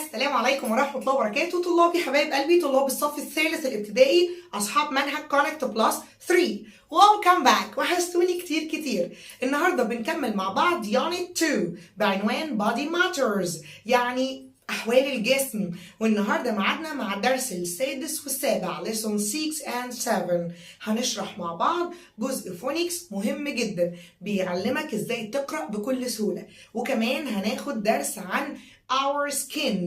السلام عليكم ورحمة الله وبركاته. طلابي حبايب قلبي، طلاب الصف الثالث الابتدائي، أصحاب منهج كونكت بلس 3. Welcome back، وحشتوني كتير كتير. النهاردة بنكمل مع بعض Unit 2 بعنوان Body Matters، يعني أحوال الجسم. والنهاردة معادنا مع الدرس السادس والسابع Lesson 6 and 7. هنشرح مع بعض جزء فونيكس مهم جدا بيعلمك ازاي تقرأ بكل سهولة، وكمان هناخد درس عن our skin،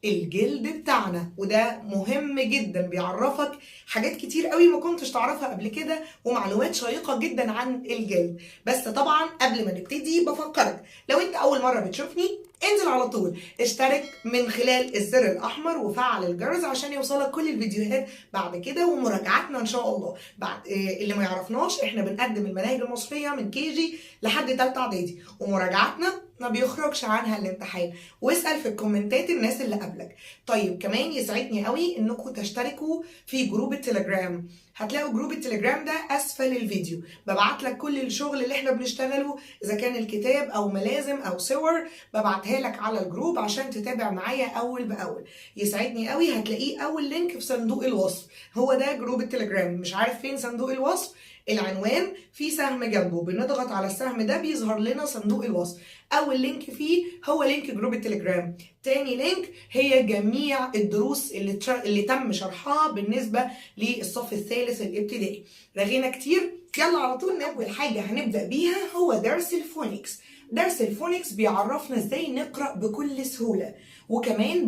الجلد بتاعنا، وده مهم جدا بيعرفك حاجات كتير قوي ما كنتش تعرفها قبل كده، ومعلومات شيقة جدا عن الجلد. بس طبعا قبل ما نبتدي بفكرك، لو انت اول مرة بتشوفني انزل على طول اشترك من خلال الزر الاحمر وفعل الجرس عشان يوصلك كل الفيديوهات بعد كده ومراجعاتنا ان شاء الله. بعد اللي ما يعرفناش، احنا بنقدم المناهج المصرية من KG لحد تالتة اعدادي، ومراجعاتنا ما بيخرجش عنها الامتحان. واسأل في الكومنتات الناس اللي قبلك. طيب كمان يسعدني قوي انكم تشتركوا في جروب التليجرام. هتلاقوا جروب التليجرام ده اسفل الفيديو، ببعت لك كل الشغل اللي احنا بنشتغله، اذا كان الكتاب او ملازم او صور، ببعتها لك على الجروب عشان تتابع معايا اول باول. يسعدني قوي، هتلاقيه اول لينك في صندوق الوصف، هو ده جروب التليجرام. مش عارف فين صندوق الوصف؟ العنوان في سهم جنبه، بنضغط على السهم ده بيظهر لنا صندوق الوصف. اول لينك فيه هو لينك جروب التليجرام. تاني لينك هي جميع الدروس اللي تم شرحها بالنسبه للصف الثالث الابتدائي. رغينا كتير، يلا على طول. اول حاجه هنبدا بيها هو درس الفونيكس. درس الفونيكس بيعرفنا ازاي نقرا بكل سهوله، وكمان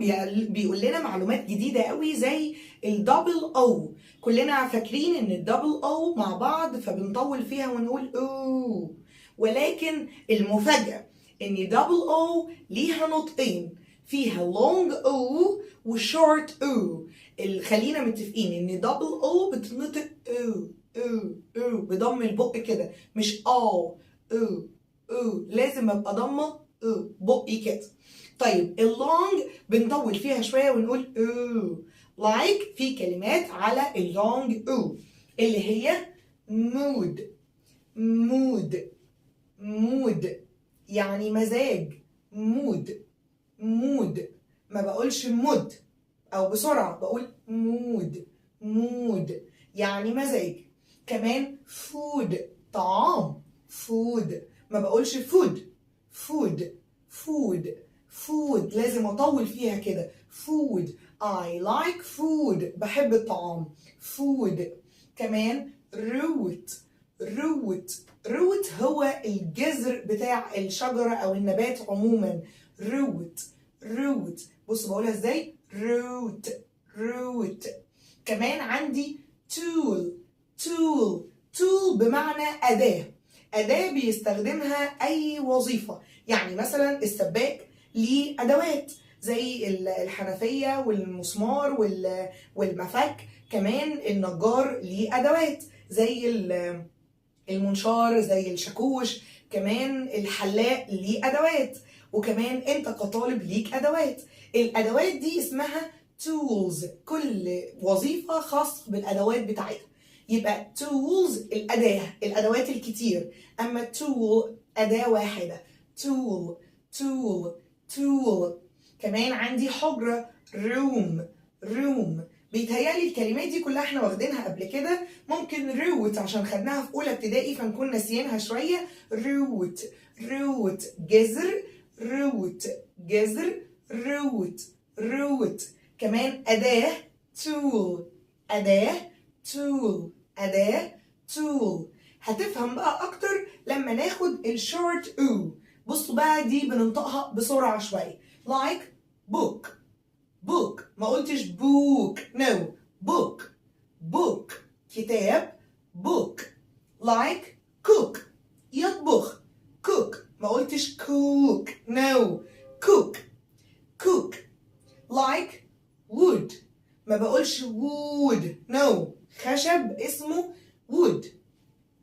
بيقول لنا معلومات جديده قوي زي الدبل او. كلنا فاكرين ان الدبل او مع بعض فبنطول فيها ونقول او، ولكن المفاجاه ان دبل او ليها نطقين، فيها لونج او وشورت او. خلينا متفقين ان دبل او بتنطق او او او بضم البق كده، مش او او او، لازم ابقى ضمه او بقي كده. طيب اللونج بنطول فيها شويه ونقول او، لايك في كلمات على اللونج او اللي هي مود. مود مود يعني مزاج. مود مود، ما بقولش مود او بسرعه، بقول مود. مود يعني مزاج. كمان فود طعام. فود ما بقولش فود. فود فود فود لازم اطول فيها كده. فود I like food، بحب الطعام. فود. كمان روت. روت روت هو الجذر بتاع الشجرة أو النبات عموما. روت روت. بص بقولها ازاي؟ روت روت. كمان عندي tool. tool tool بمعنى أداة. أداة بيستخدمها أي وظيفة، يعني مثلا السباك ليه أدوات زي الحنفية والمسمار والمفك. كمان النجار ليه أدوات زي المنشار، زي الشاكوش. كمان الحلاق ليه ادوات، وكمان انت كطالب ليك ادوات. الادوات دي اسمها tools، كل وظيفة خاصة بالادوات بتاعتها. يبقى tools الادوات الكتير، اما tool اداة واحدة. tool tool tool. كمان عندي حجرة room. room بيتهيألي الكلمات دي كلها احنا واخدينها قبل كده. ممكن روت عشان خدناها في اولى ابتدائي فنكون ناسيينها شويه. روت روت جذر. روت جذر. روت روت. كمان اداه تول. اداه تول. اداه تول. هتفهم بقى اكتر لما ناخد الشورت او. بصوا بقى دي بننطقها بسرعه شويه. like book. book ما قلتش book، no book. book كتاب. book. like cook يطبخ. cook ما قلتش cook، no cook. cook. like wood ما بقولش wood، no خشب اسمه wood.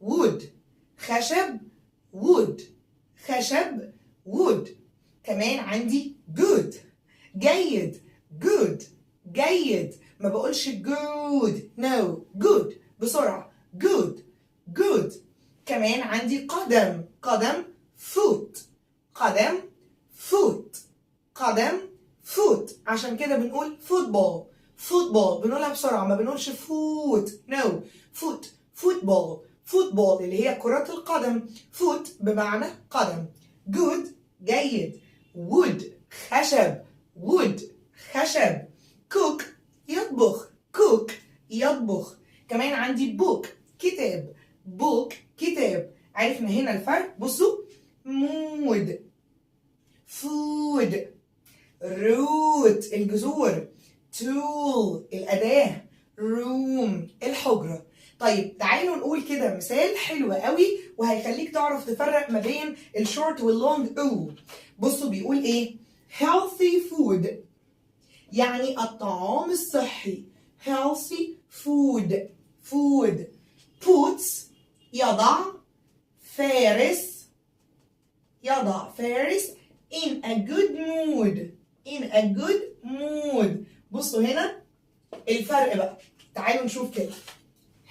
wood خشب. wood خشب. wood. كمان عندي good جيد. good جيد ما بقولش good، no good بسرعة. good good. كمان عندي قدم. قدم foot. قدم foot. قدم foot عشان كده بنقول football. football بنقولها بسرعة ما بنقولش foot. no foot football. football اللي هي كرة القدم. foot بمعنى قدم. good جيد. wood خشب. wood خشب. cook يطبخ. cook يطبخ. كمان عندي book كتاب. book كتاب. عرفنا هنا الفرق. بصوا mood food root الجذور tool الأداة room الحجرة. طيب تعالوا نقول كده مثال حلو قوي وهيخليك تعرف تفرق ما بين الشورت واللونج او. بصوا بيقول ايه؟ healthy food يعني الطعام الصحي. healthy food food. puts يضع. فارس يضع فارس in a good mood. in a good mood. بصوا هنا الفرق بقى. تعالوا نشوف كده.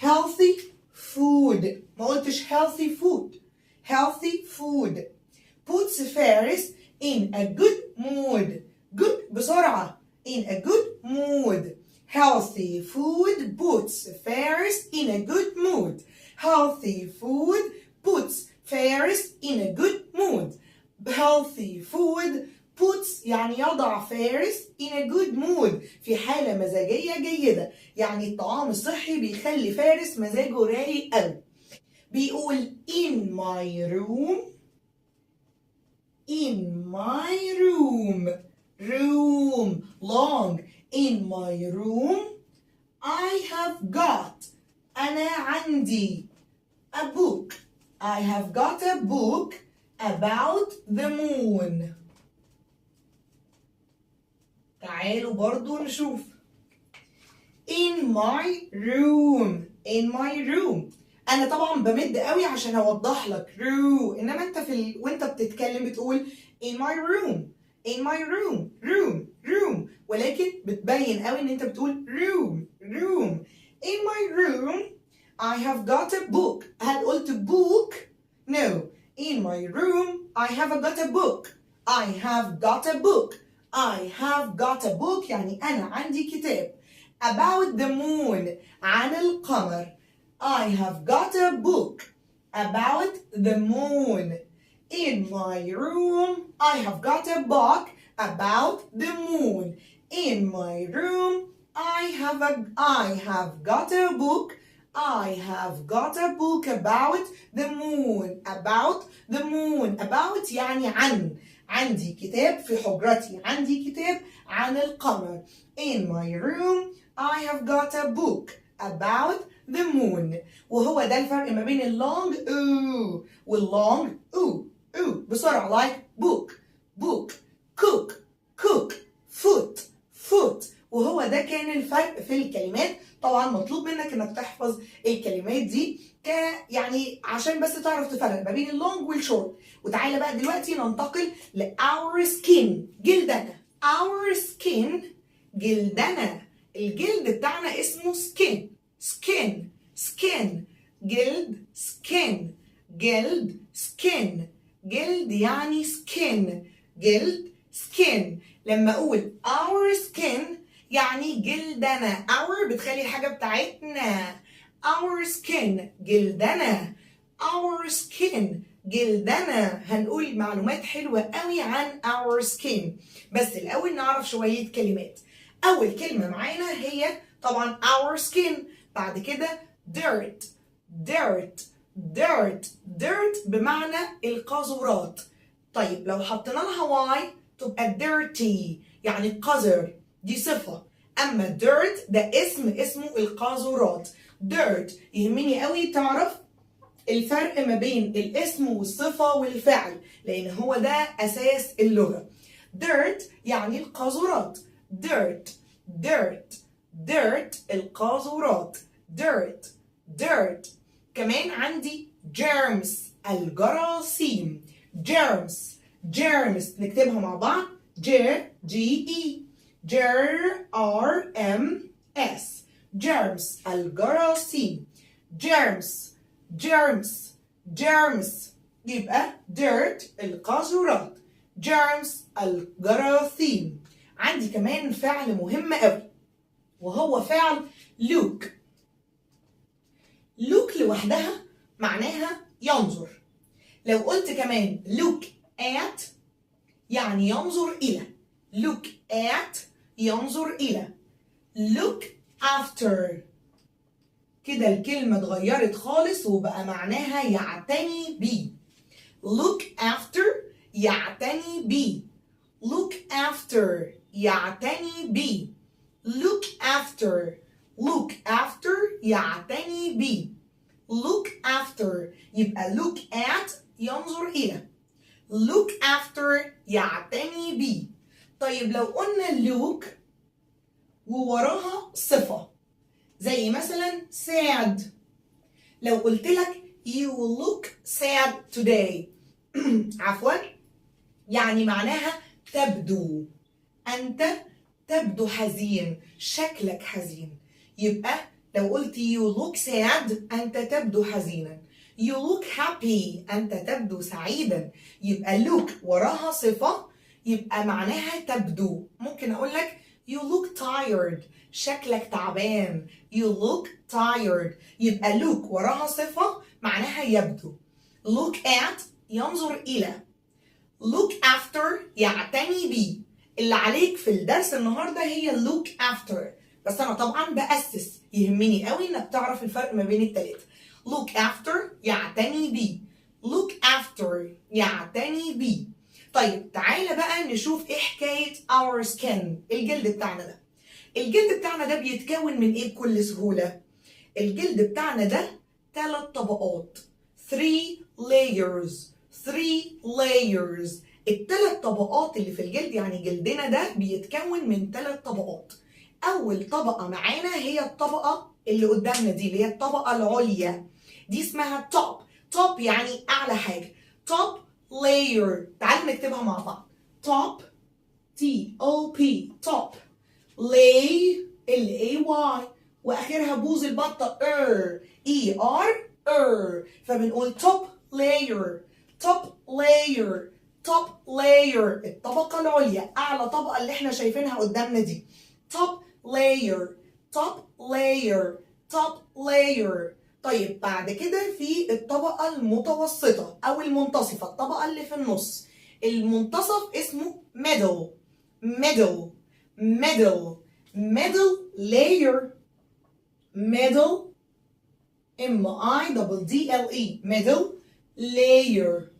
healthy food ما قلتش healthy food. healthy food puts فارس in a good mood. good بسرعة. in a good mood. healthy food puts فارس in a good mood. healthy food puts فارس in a good mood. healthy food puts يعني يضع فارس in a good mood في حالة مزاجية جيدة. يعني الطعام الصحي بيخلي فارس مزاجه رايق قوي. بيقول in my room. in my room room long. in my room I have got أنا عندي a book. I have got a book about the moon. تعالوا برضو نشوف. in my room in my room. انا طبعا بمد قوي عشان اوضح لك room انما انت وانت بتتكلم بتقول in my room in my room room ولكن بتبين قوي ان انت بتقول room. in my room I have got a book. هل قلت book؟ no. in my room I have got a book. I have got a book. I have got a book يعني أنا عندي كتاب. about the moon عن القمر. I have got a book about the moon. in my room I have got a book about the moon. in my room I have got a book. I have got a book about the moon. about the moon. about يعني عن. عندي كتاب في حجرتي. عندي كتاب عن القمر. in my room I have got a book about the moon. وهو ده الفرق ما بين اللونج او واللونج او. بسرعة like book cook foot. وهو ده كان الفرق في الكلمات. طبعا مطلوب منك انك تحفظ الكلمات دي يعني عشان بس تعرف تفرق ما بين اللونج والشورت. وتعالى بقى دلوقتي ننتقل ل our skin جلدنا. our skin جلدنا. الجلد بتاعنا اسمه skin جلد جلد يعني skin. لما اقول our skin يعني جلدنا. our بتخلي الحاجة بتاعتنا. our skin جلدنا. our skin جلدنا. هنقول معلومات حلوة قوي عن our skin بس الأول نعرف شوية كلمات. أول كلمة معانا هي طبعا our skin. بعد كده dirt بمعنى القاذورات. طيب لو حطينا لها y تبقى dirty يعني قذر. دي صفة. أما dirt ده اسمه القاذورات. dirt يهمني قوي تعرف الفرق ما بين الاسم والصفة والفعل لأن هو ده أساس اللغة. dirt يعني القاذورات. dirt القاذورات. dirt. كمان عندي germs الجراثيم. germs نكتبها مع بعض. G-E germs الجراثيم. germs يبقى dirt القاذورات. germs الجراثيم. عندي كمان فعل مهم قوي وهو فعل look. look لوحدها معناها ينظر. لو قلت كمان look at يعني ينظر إلى. look at ينظر إلى. look after كده الكلمة اتغيرت خالص وبقى معناها يعتني بيه. look after يعتني بيه. look after يعتني بيه. look after look after يعتني بيه. look after يبقى look at ينظر إلى. look after يعتني بيه. طيب لو قلنا look ووراها صفة زي مثلا sad. لو قلت لك you look sad today عفوا يعني معناها تبدو. أنت تبدو حزين. شكلك حزين. يبقى لو قلت you look sad أنت تبدو حزينا. you look happy أنت تبدو سعيدا. يبقى look وراها صفة يبقى معناها تبدو. ممكن أقول لك you look tired شكلك تعبان. you look tired يبقى look وراها صفة معناها يبدو. look at ينظر إلى. look after يعتني بيه. اللي عليك في الدرس النهاردة هي look after بس أنا طبعا بأسس يهمني قوي إنك تعرف الفرق ما بين التلاتة. look after يعتني بيه. look after يعتني بيه. طيب تعالى بقى نشوف ايه حكاية our skin الجلد بتاعنا ده. الجلد بتاعنا ده بيتكون من ايه بكل سهولة؟ الجلد بتاعنا ده 3 طبقات 3 layers 3 layers. ال3 طبقات اللي في الجلد يعني جلدنا ده بيتكون من 3 طبقات. أول طبقة معانا هي الطبقة اللي قدامنا دي اللي هي الطبقة العليا دي اسمها top. top يعني أعلى حاجة. top layer تعالوا نكتبها مع بعض. top T-O-P top lay L-A-Y وآخرها بوز البطة E-R فبنقول top layer top layer top layer الطبقة العليا أعلى طبقة اللي احنا شايفينها قدامنا دي. top layer top layer top layer. طيب بعد كده في الطبقة المتوسطة أو المنتصفة الطبقة اللي في النص. المنتصف اسمه middle middle middle middle layer middle M-I-D-D-L-E middle layer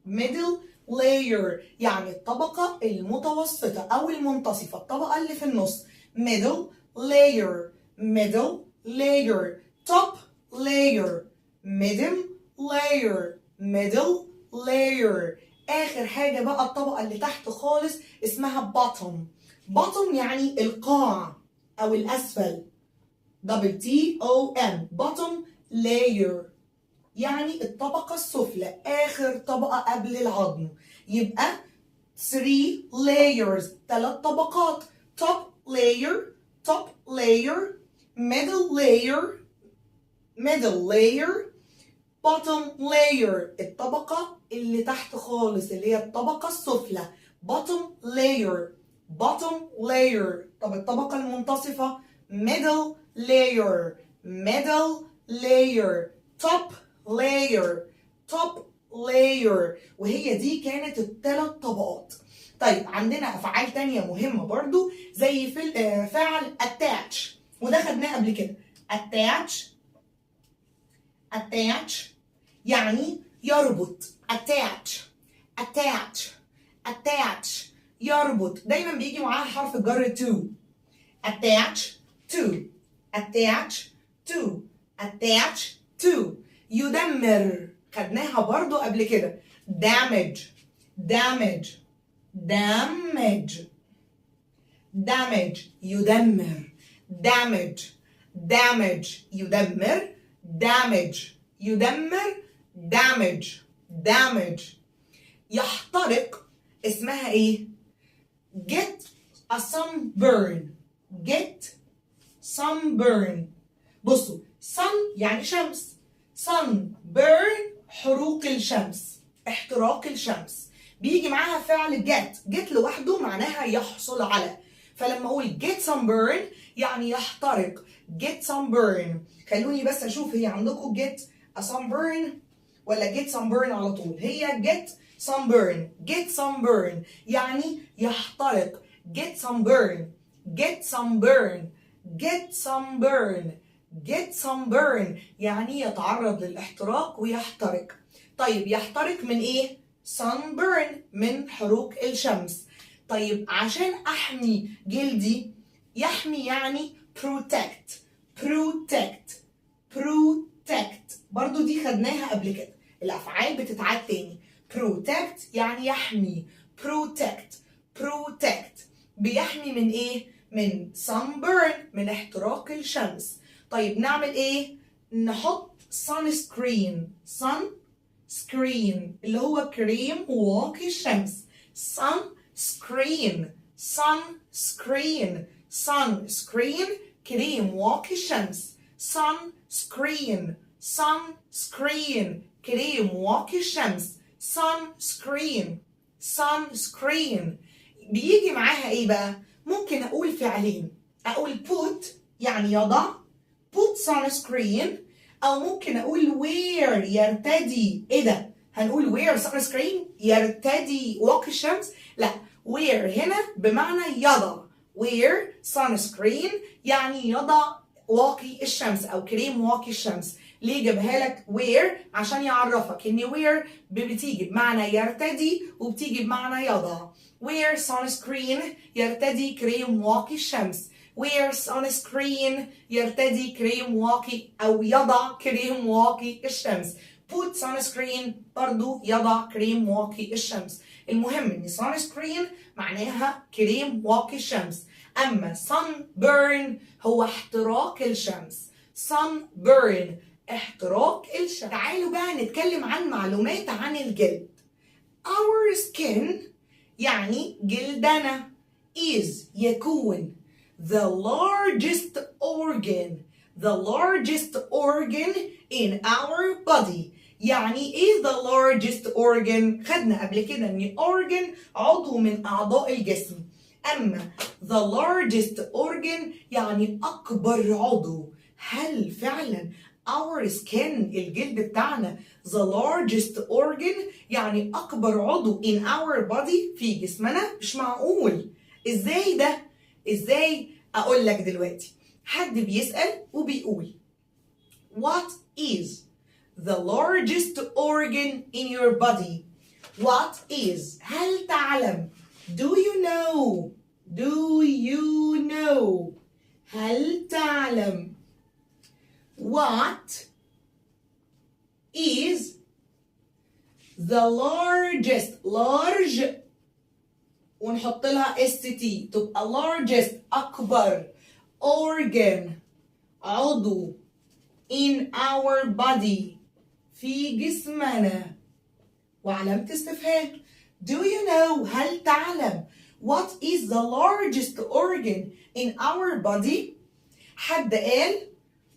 middle layer يعني الطبقة المتوسطة أو المنتصفة الطبقة اللي في النص. middle layer middle layer top layer middle layer middle layer. آخر حاجة بقى الطبقة اللي تحت خالص اسمها bottom. bottom يعني القاع أو الأسفل. T-O-M bottom layer يعني الطبقة السفلى آخر طبقة قبل العظم. يبقى 3 layers 3 طبقات. top layer top layer middle layer middle layer bottom layer الطبقة اللي تحت خالص اللي هي الطبقة السفلى. bottom layer bottom layer. طب الطبقة المنتصفة middle layer middle layer top layer top layer. وهي دي كانت ال3 طبقات. طيب عندنا أفعال تانية مهمة برضو زي في فعل attach وده خدناه قبل كده. attach attach يعني يربط. attach attach attach يربط دايما بيجي معاها حرف الجر to. attach to attach to attach to. يدمر خدناها برضو قبل كده. damage damage damage damage يدمر. damage damage يدمر damage يدمر damage damage. يحترق اسمها ايه؟ get a sunburn get sunburn. بصوا sun يعني شمس sunburn حروق الشمس احتراق الشمس. بيجي معاها فعل get get لوحده معناها يحصل على فلما اقول get sunburn يعني يحترق. get sunburn. خلوني بس اشوف هي عندكم get a sunburn ولا get sunburn على طول. هي get sunburn. get sunburn يعني يحترق. get sunburn. get sunburn. get sunburn. get sunburn يعني يتعرض للاحتراق ويحترق. طيب يحترق من ايه؟ sunburn من حروق الشمس. طيب عشان احمي جلدي، يحمي يعني protect. protect. protect برضو دي خدناها قبل كده، الافعال بتتعاد تاني. protect يعني يحمي. protect. protect بيحمي من ايه؟ من sunburn من احتراق الشمس. طيب نعمل ايه؟ نحط sunscreen. sunscreen اللي هو كريم واقي الشمس. sunscreen. sunscreen. sunscreen كريم واقي الشمس. sunscreen. sunscreen كريم واقي الشمس. sunscreen. sunscreen بيجي معاها ايه بقى؟ ممكن اقول فعلين. اقول put يعني يضع put sunscreen، او ممكن اقول wear يرتدي. ايه ده؟ هنقول wear sunscreen يرتدي واقي الشمس؟ لا، wear هنا بمعنى يضع. wear sunscreen يعني يضع واقي الشمس او كريم واقي الشمس. ليه جابها لك wear؟ عشان يعرفك ان wear بتيجي بمعنى يرتدي وبتيجي بمعنى يضع. wear sunscreen يرتدي كريم واقي الشمس. wear sunscreen يرتدي كريم واقي او يضع كريم واقي الشمس. put sunscreen برضو يضع كريم واقي الشمس. المهم ان sunscreen معناها كريم واقي الشمس. اما sunburn هو احتراق الشمس. sunburn احتراق الشمس. تعالوا بقى نتكلم عن معلومات عن الجلد. our skin يعني جلدنا is يكون the largest organ. the largest organ in our body. يعني ايه the largest organ؟ خدنا قبل كده ان organ عضو من اعضاء الجسم. اما the largest organ يعني اكبر عضو. هل فعلا our skin الجلد بتاعنا the largest organ يعني اكبر عضو in our body في جسمنا؟ مش معقول. ازاي ده؟ ازاي؟ اقول لك دلوقتي. حد بيسأل وبيقول what is the largest organ in your body? what is؟ هل تعلم؟ do you know؟ do you know؟ هل تعلم؟ what is the largest large ونحط لها st تبقى largest أكبر organ عضو in our body في جسمنا وعلامة استفهام. do you know؟ هل تعلم what is the largest organ in our body؟ حد قال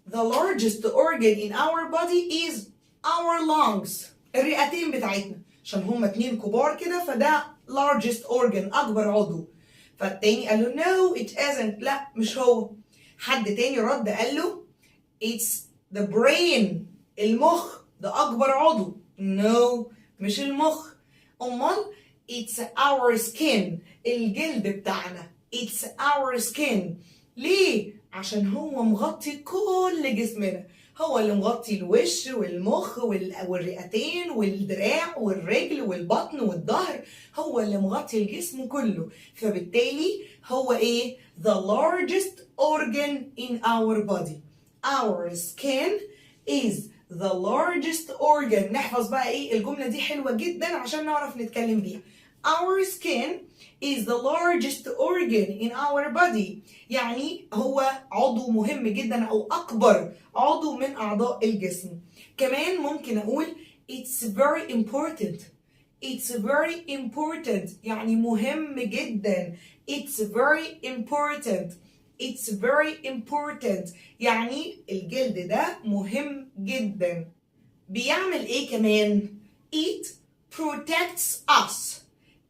the largest organ in our body is our lungs. الرئتين بتاعتنا عشان هما اتنين كبار كده فده largest organ أكبر عضو. فالتاني قال له no it isn't. لا مش هو. حد تاني رد قال له it's the brain. المخ ده أكبر عضو. no مش المخ. أمال it's our skin. الجلد بتاعنا it's our skin. ليه؟ عشان هو مغطي كل جسمنا. هو اللي مغطي الوش والمخ والرئتين والدراع والرجل والبطن والظهر. هو اللي مغطي الجسم كله. فبالتالي هو ايه؟ the largest organ in our body. our skin is the largest organ. نحفظ بقى ايه الجملة دي حلوة جدا عشان نعرف نتكلم بيها. our skin is the largest organ in our body. يعني هو عضو مهم جدا او اكبر عضو من اعضاء الجسم. كمان ممكن اقول it's very important. it's very important يعني مهم جدا. it's very important. it's very important يعني الجلد ده مهم جدا. بيعمل ايه كمان؟ it protects us.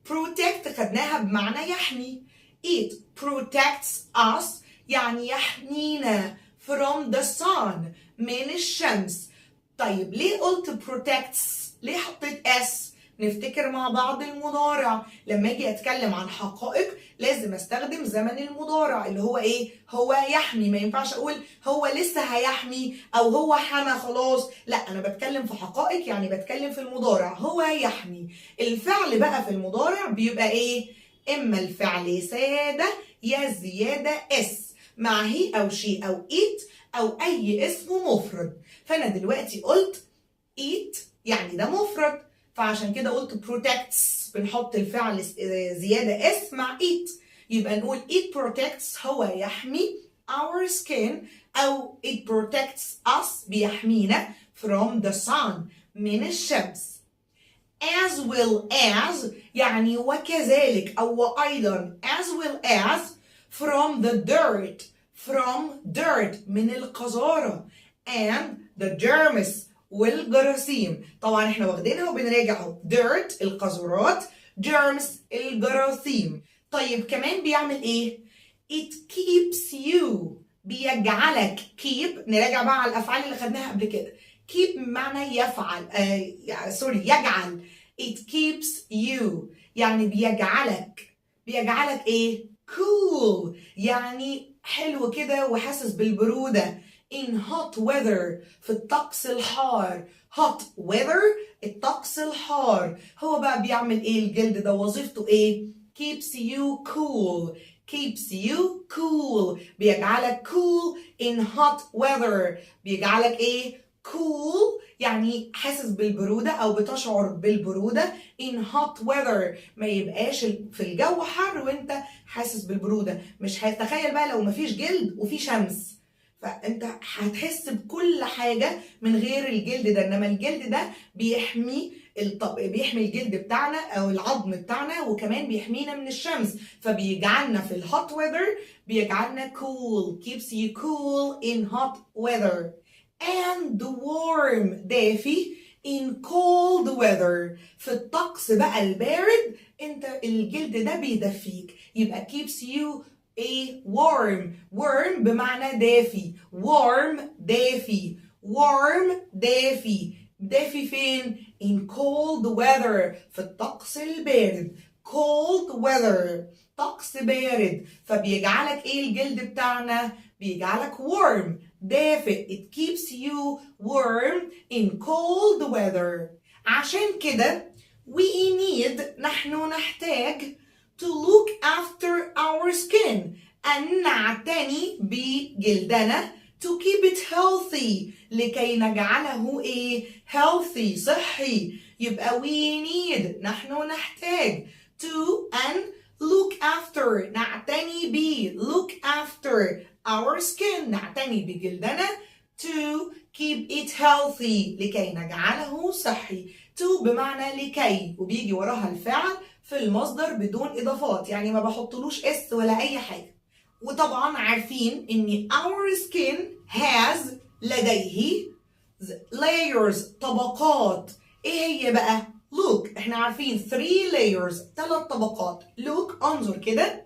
protect خدناها بمعنى يحمي. it protects us يعني يحمينا from the sun من الشمس. طيب ليه قلت protects؟ ليه حطيت s؟ نفتكر مع بعض المضارع. لما اجي اتكلم عن حقائق لازم استخدم زمن المضارع اللي هو ايه؟ هو يحمي. ما ينفعش اقول هو لسه هيحمي او هو حمى خلاص. لا، انا بتكلم في حقائق، يعني بتكلم في المضارع. هو يحمي. الفعل بقى في المضارع بيبقى ايه؟ اما الفعل سادة يا زيادة اس مع هي او شي او ايت او اي اسم مفرد. فانا دلوقتي قلت eat يعني ده مفرد، فعشان كده قلت protects بنحط الفعل زيادة s مع eat. يبقى نقول it protects هو يحمي our skin أو it protects us بيحمينا from the sun من الشمس. as well as يعني وكذلك أو وأيضا as well as from the dirt من القذارة and the germs والجراثيم. طبعا احنا واخدينها وبنراجع اهو. dirt القاذورات، germs الجراثيم. طيب كمان بيعمل ايه؟ it keeps you بيجعلك. keep نراجع بقى على الافعال اللي خدناها قبل كده. keep بمعنى يفعل يجعل. it keeps you يعني بيجعلك ايه؟ cool يعني حلو كده وحاسس بالبرودة. in hot weather في الطقس الحار. hot weather الطقس الحار. هو بقى بيعمل ايه الجلد ده؟ وظيفته ايه؟ keeps you cool بيجعلك cool in hot weather. بيجعلك ايه؟ cool يعني حاسس بالبرودة أو بتشعر بالبرودة in hot weather. ما يبقاش في الجو حر وانت حاسس بالبرودة. مش هتخيل بقى لو مفيش جلد وفي شمس، فانت هتحس بكل حاجة من غير الجلد ده. انما الجلد ده بيحمي الجلد بتاعنا او العظم بتاعنا، وكمان بيحمينا من الشمس، فبيجعلنا في الهوت weather بيجعلنا cool keeps you cool in hot weather. and warm دافي in cold weather في الطقس بقى البارد انت الجلد ده بيدفيك. يبقى keeps you warm بمعنى دافي. دافي فين؟ in cold weather في الطقس البارد. cold weather طقس بارد، فبيجعلك ايه الجلد بتاعنا؟ بيجعلك warm دافئ. it keeps you warm in cold weather. عشان كده نحن نحتاج to look after our skin أن نعتني بجلدنا to keep it healthy لكي نجعله ايه؟ healthy صحي. يبقى نحن نحتاج to and look after نعتني ب look after our skin نعتني بجلدنا to keep it healthy لكي نجعله صحي. to بمعنى لكي وبيجي وراها الفعل في المصدر بدون إضافات، يعني ما بحطلوش اس ولا أي حاجة. وطبعا عارفين إن our skin has لديه layers طبقات. إيه هي بقى؟ look احنا عارفين 3 layers 3 طبقات. look انظر كده.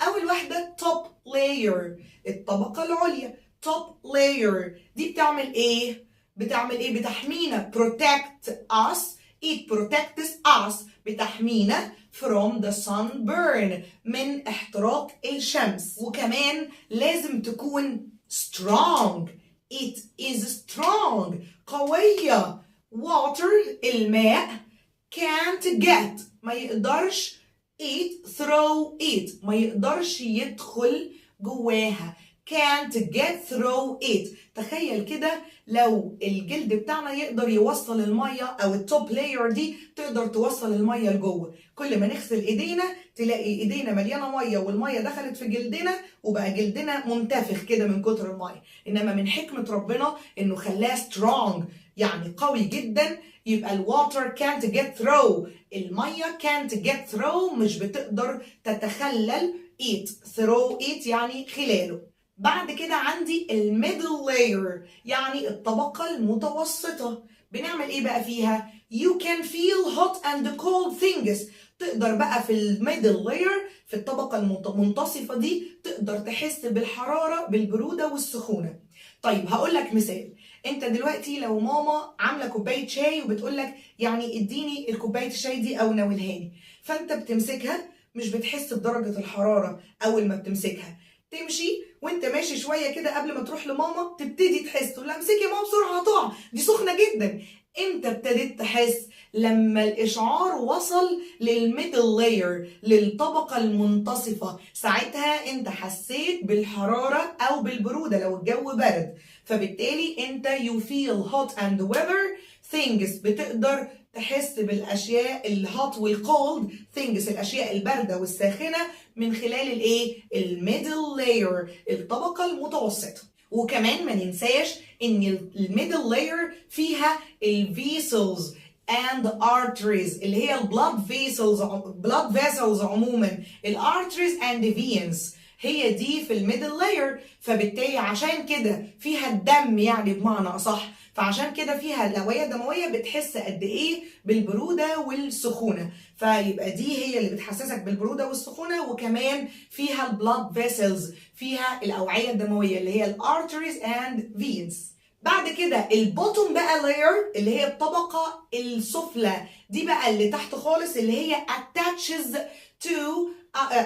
أول واحدة top layer الطبقة العليا. top layer دي بتعمل إيه؟ بتحمينا protect us. it protects us بتحمينا from the sunburn من احتراق الشمس. وكمان لازم تكون strong. it is strong قوية. water الماء can't get ما يقدرش ما يقدرش يدخل جواها. can't get through it. تخيل كده لو الجلد بتاعنا يقدر يوصل المية او التوب لاير دي تقدر توصل المية لجوه. كل ما نغسل ايدينا تلاقي ايدينا مليانة مية والمية دخلت في جلدنا وبقى جلدنا منتفخ كده من كتر المية. انما من حكمة ربنا انه خلاه strong يعني قوي جدا. يبقى الواتر can't get through المية can't get through مش بتقدر تتخلل it through it يعني خلاله. بعد كده عندي الميدل لاير يعني الطبقة المتوسطة. بنعمل ايه بقى فيها؟ You can feel hot and cold things تقدر بقى في الميدل لاير في الطبقة المنتصفة دي تقدر تحس بالحرارة بالبرودة والسخونة. طيب هقول لك مثال. انت دلوقتي لو ماما عامله كوبايه شاي وبتقول لك يعني اديني الكوبايه الشاي دي او ناولهاني، فانت بتمسكها مش بتحس بدرجه الحراره اول ما بتمسكها، تمشي وانت ماشي شويه كده قبل ما تروح لماما تبتدي تحس، تقول لها امسكي يا ماما بسرعه هتقع دي سخنه جدا. امتى ابتديت تحس؟ لما الاشعار وصل للميدل لاير للطبقه المنتصفه، ساعتها انت حسيت بالحراره او بالبروده لو الجو برد، فبالتالي انت you feel hot and weather things، بتقدر تحس بالاشياء الهوت والكولد things الاشياء البارده والساخنه من خلال الايه؟ الميدل لاير الطبقه المتوسطه. وكمان ما ننساش ان الميدل لاير فيها الفيسلز and arteries اللي هي blood vessels عموما، الارتريز and veins هي دي في الميدل لاير، فبالتالي عشان كده فيها الدم يعني بمعنى اصح، فعشان كده فيها الاوعيه الدمويه بتحس قد ايه بالبروده والسخونه، فيبقى دي هي اللي بتحسسك بالبروده والسخونه. وكمان فيها البلاد فيسلز، فيها الاوعيه الدمويه اللي هي الارتريز اند فينز. بعد كده البوتوم بقى لاير اللي هي الطبقه السفلى دي بقى اللي تحت خالص، اللي هي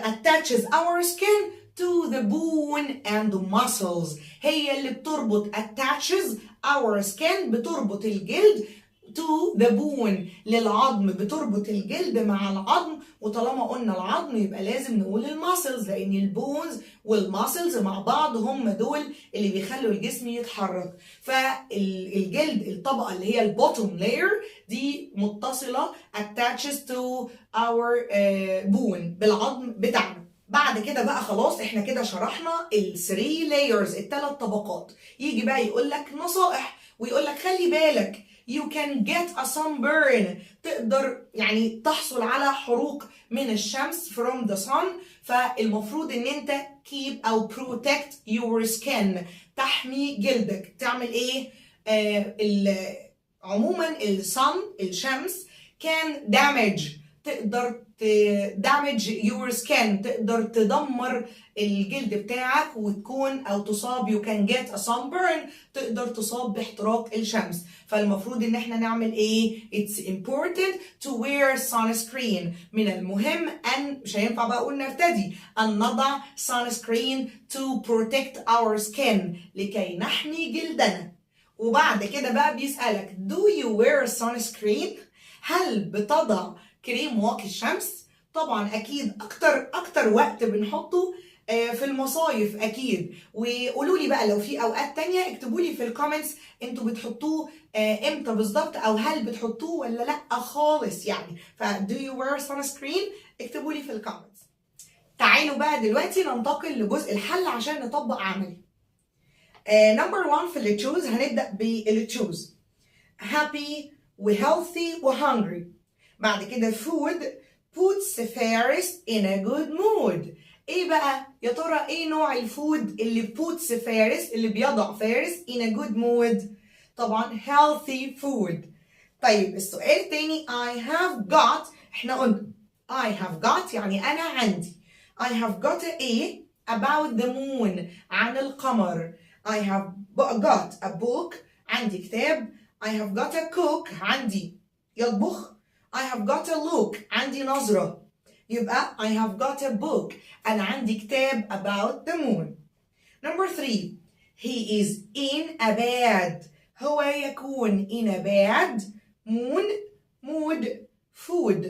attaches our skin to the bone and the muscles، هي اللي بتربط attaches our skin بتربط الجلد to the bone للعظم، بتربط الجلد مع العظم، وطالما قلنا العظم يبقى لازم نقول الماسلز، لان البونز والماسلز مع بعض هم دول اللي بيخلوا الجسم يتحرك. فالجلد الطبقه اللي هي البوتوم لاير دي متصله attaches to our bone بالعظم بتاعنا. بعد كده بقى خلاص احنا كده شرحنا الثري لايرز الثلاث طبقات. يجي بقى يقول لك نصائح ويقول لك خلي بالك you can get a sunburn، تقدر يعني تحصل على حروق من الشمس from the sun، فالمفروض ان انت keep او protect your skin، تحمي جلدك. تعمل ايه؟ عموما الشمس can damage، تقدر damage your skin، تقدر تدمر الجلد بتاعك وتكون او تصاب you can get a sunburn، تقدر تصاب باحتراق الشمس. فالمفروض ان احنا نعمل ايه؟ it's important to wear sunscreen، من المهم ان مش هينفع بقى اقول نرتدي، ان نضع sunscreen to protect our skin لكي نحمي جلدنا. وبعد كده بقى بيسألك do you wear sunscreen؟ هل بتضع كريم واقي الشمس؟ طبعا اكيد اكتر وقت بنحطه في المصايف اكيد. وقولوا لي بقى لو في اوقات تانية، اكتبوا لي في الكومنتس انتوا بتحطوه امتى بالظبط، او هل بتحطوه ولا لا خالص يعني. ف do you wear sunscreen؟ اكتبوا لي في الكومنتس. تعالوا بقى دلوقتي ننتقل لجزء الحل عشان نطبق عملي. نمبر 1 في اللي تشوز، هنبدأ باللي تشوز happy وhealthy وhungry. بعد كده food puts Faris in a good mood. ايه بقى يا ترى ايه نوع الفود اللي puts Faris اللي بيضع فارس in a good mood؟ طبعا healthy food. طيب السؤال التاني I have got، احنا قلنا I have got يعني انا عندي. I have got a about the moon عن القمر. I have got a book عندي كتاب. I have got a cook عندي يطبخ. I have got a look عندي نظرة. يبقى I have got a book أنا عندي كتاب about the moon. Number 3 he is in a bad، هو يكون in a bad mood food.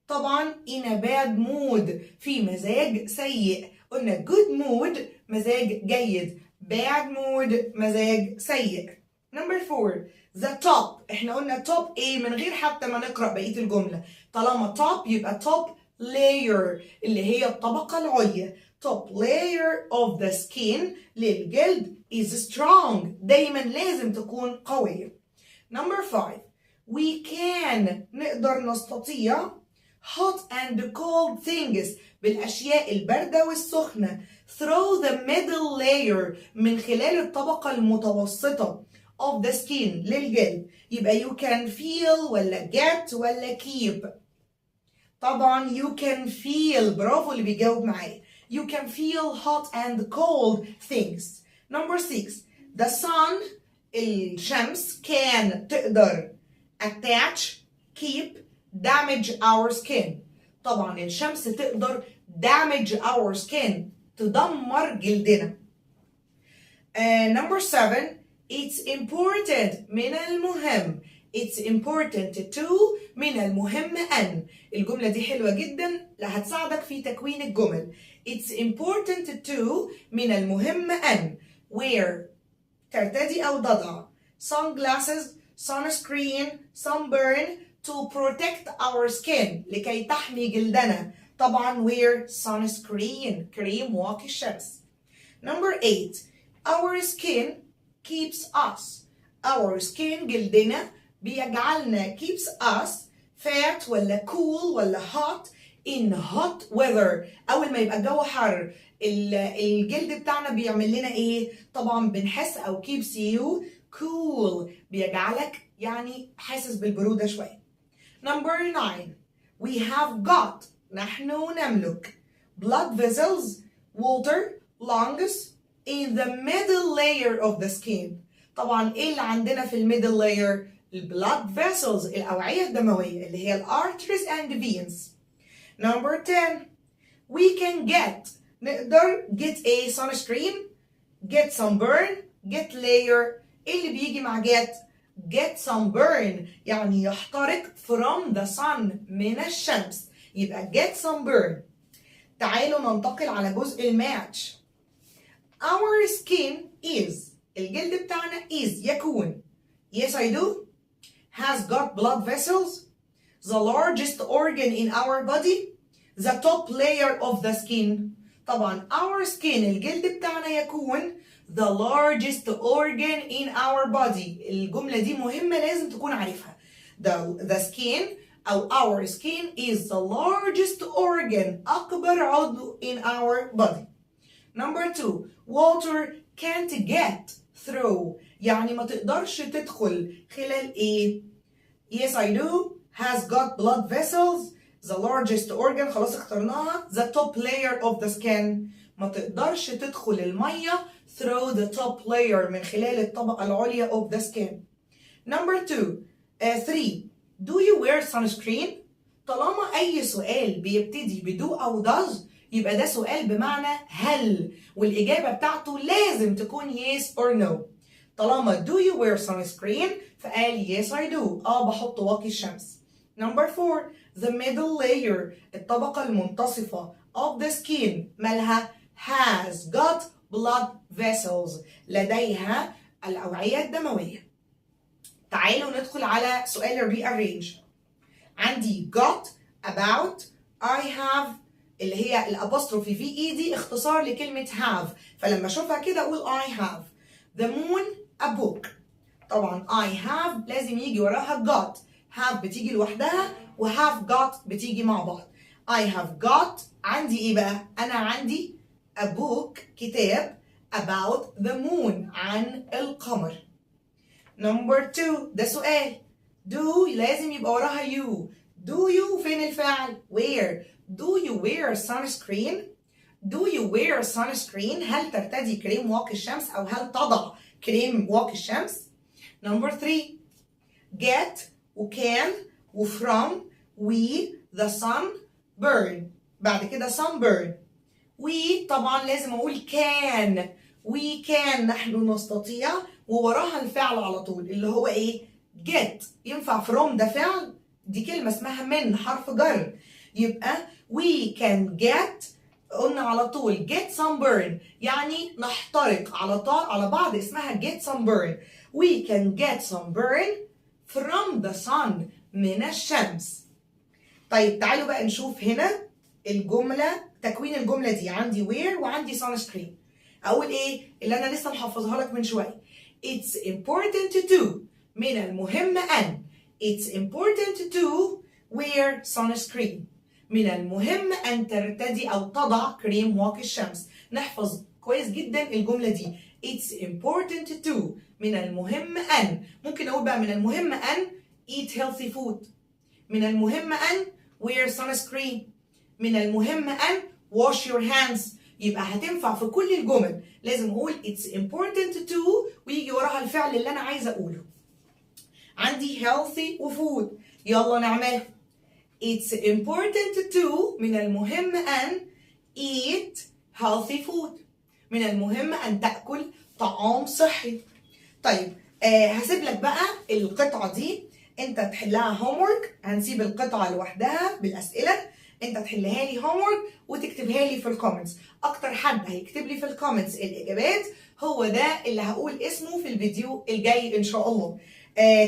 طبعا in a bad mood في مزاج سيء. قلنا good mood مزاج جيد، bad mood مزاج سيء. Number 4 the top، احنا قلنا top ايه من غير حتى ما نقرأ بقية الجملة، طالما top يبقى top layer اللي هي الطبقة العليا. top layer of the skin للجلد is strong، دايما لازم تكون قوية. Number 5 we can نقدر نستطيع hot and cold things بالأشياء الباردة والسخنة through the middle layer من خلال الطبقة المتوسطة of the skin للجلد. يبقى you can feel ولا get ولا keep. طبعا you can feel. برافو اللي بيجاوب معايا. You can feel hot and cold things. Number 6. The sun, الشمس can تقدر attach, keep, damage our skin. طبعا الشمس تقدر damage our skin, تدمر جلدنا. Number 7. It's important. من المهم. It's important to. من المهم أن. الجملة دي حلوة جدا هتساعدك في تكوين الجمل. It's important to. من المهم أن wear. ترتدي أو تضع sunglasses, sunscreen, sunburn to protect our skin. لكي تحمي جلدنا. طبعا wear sunscreen. كريم واقي الشمس. Number 8. Our skin keeps us. Our skin جلدنا بيجعلنا keeps us fat ولا cool ولا hot in hot weather. أول ما يبقى الجو حر الجلد بتاعنا بيعمل لنا إيه؟ طبعا بنحس أو keeps you cool. بيجعلك يعني حاسس بالبرودة شوية. Number 9. We have got. نحن نملك blood vessels, water, lungs in the middle layer of the skin. طبعا ايه اللي عندنا في الميدل layer؟ البلاد vessels، الأوعية الدموية اللي هي arteries and veins. Number 10. We can get. نقدر get a sunscreen, get sunburn, get layer. ايه اللي بيجي مع get sunburn يعني يحترق from the sun من الشمس. يبقى get sunburn. تعالوا ننتقل على جزء الماتش. Our skin is. الجلد بتاعنا is يكون. Yes I do. Has got blood vessels. The largest organ in our body. The top layer of the skin. طبعا our skin الجلد بتاعنا يكون the largest organ in our body. الجملة دي مهمة لازم تكون عارفها. The skin أو our skin is the largest organ. أكبر عضو in our body. Number 2. Water can't get through. يعني ما تقدرش تدخل خلال ايه؟ Yes I do. Has got blood vessels. The largest organ خلاص اخترناها. The top layer of the skin. ما تقدرش تدخل المية through the top layer من خلال الطبقة العليا of the skin. Number 3. Do you wear sunscreen? طالما أي سؤال بيبتدي بدو أو does يبقى ده سؤال بمعنى هل، والإجابة بتاعته لازم تكون yes or no. طالما do you wear sunscreen فقال yes I do. بحط واقي الشمس. Number 4. The middle layer الطبقة المنتصفة of the skin مالها has got blood vessels لديها الأوعية الدموية. تعالوا ندخل على سؤال الريارينج. عندي got, about, I have اللي هي الابوستروفي في ايدي اختصار لكلمة have. فلما اشوفها كده اقول I have. The moon a book. طبعا I have لازم يجي وراها got. have بتيجي لوحدها و have got بتيجي مع بعض. I have got عندي ايه بقى؟ انا عندي a book كتاب about the moon عن القمر. Number 2 ده سؤال. do لازم يبقى وراها you. do you فين الفعل؟ where. Do you wear sunscreen? Do you wear sunscreen? هل ترتدي كريم واقي الشمس أو هل تضع كريم واقي الشمس؟ Number 3. Get و can و from we the sun burn. بعد كده sunburn. We طبعا لازم أقول can. We can نحن نستطيع ووراها الفعل على طول اللي هو إيه؟ get. ينفع from ده فعل؟ دي كلمة اسمها من حرف جر. يبقى we can get قلنا على طول get sunburn يعني نحترق على بعض اسمها get sunburn. We can get sunburn from the sun من الشمس. طيب تعالوا بقى نشوف هنا الجملة تكوين الجملة دي. عندي wear وعندي sunscreen. أقول إيه اللي أنا لسه محفظها لك من شوية. It's important to. من المهم أن. It's important to wear sunscreen. من المهم أن ترتدي أو تضع كريم واقي الشمس. نحفظ كويس جدا الجملة دي. It's important to. من المهم أن. ممكن أقول بقى من المهم أن eat healthy food. من المهم أن wear sunscreen. من المهم أن wash your hands. يبقى هتنفع في كل الجمل. لازم أقول it's important to ويجي وراها الفعل اللي أنا عايزة أقوله. عندي healthy وفود. يلا نعملها. It's important to من المهم أن eat healthy food. من المهم أن تأكل طعام صحي. طيب هسيب لك بقى القطعة دي انت تحلها homework. هنسيب القطعة لوحدها بالأسئلة، انت تحلها لي homework وتكتبها لي في الكومنتس. اكتر حد هيكتب لي في الكومنتس الإجابات هو ده اللي هقول اسمه في الفيديو الجاي ان شاء الله.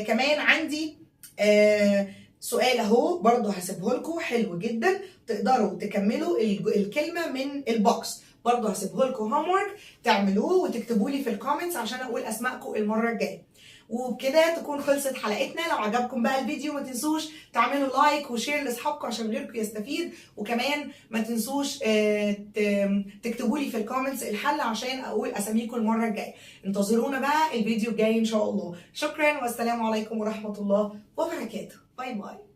كمان عندي سؤال اهو برضو هسيبه لكم حلو جدا، تقدروا تكملوا الكلمة من البوكس. برضو هسيبه لكم هومورك تعملوه وتكتبوا لي في الكومنتس عشان اقول اسمائكم المره الجايه. وبكده تكون خلصت حلقتنا. لو عجبكم بقى الفيديو ما تنسوش تعملوا لايك وشير لاصحابكم عشان غيركم يستفيد، وكمان ما تنسوش تكتبوا لي في الكومنتس الحل عشان اقول اساميكم المره الجايه. انتظرونا بقى الفيديو الجاي ان شاء الله. شكرا والسلام عليكم ورحمه الله وبركاته. باي باي.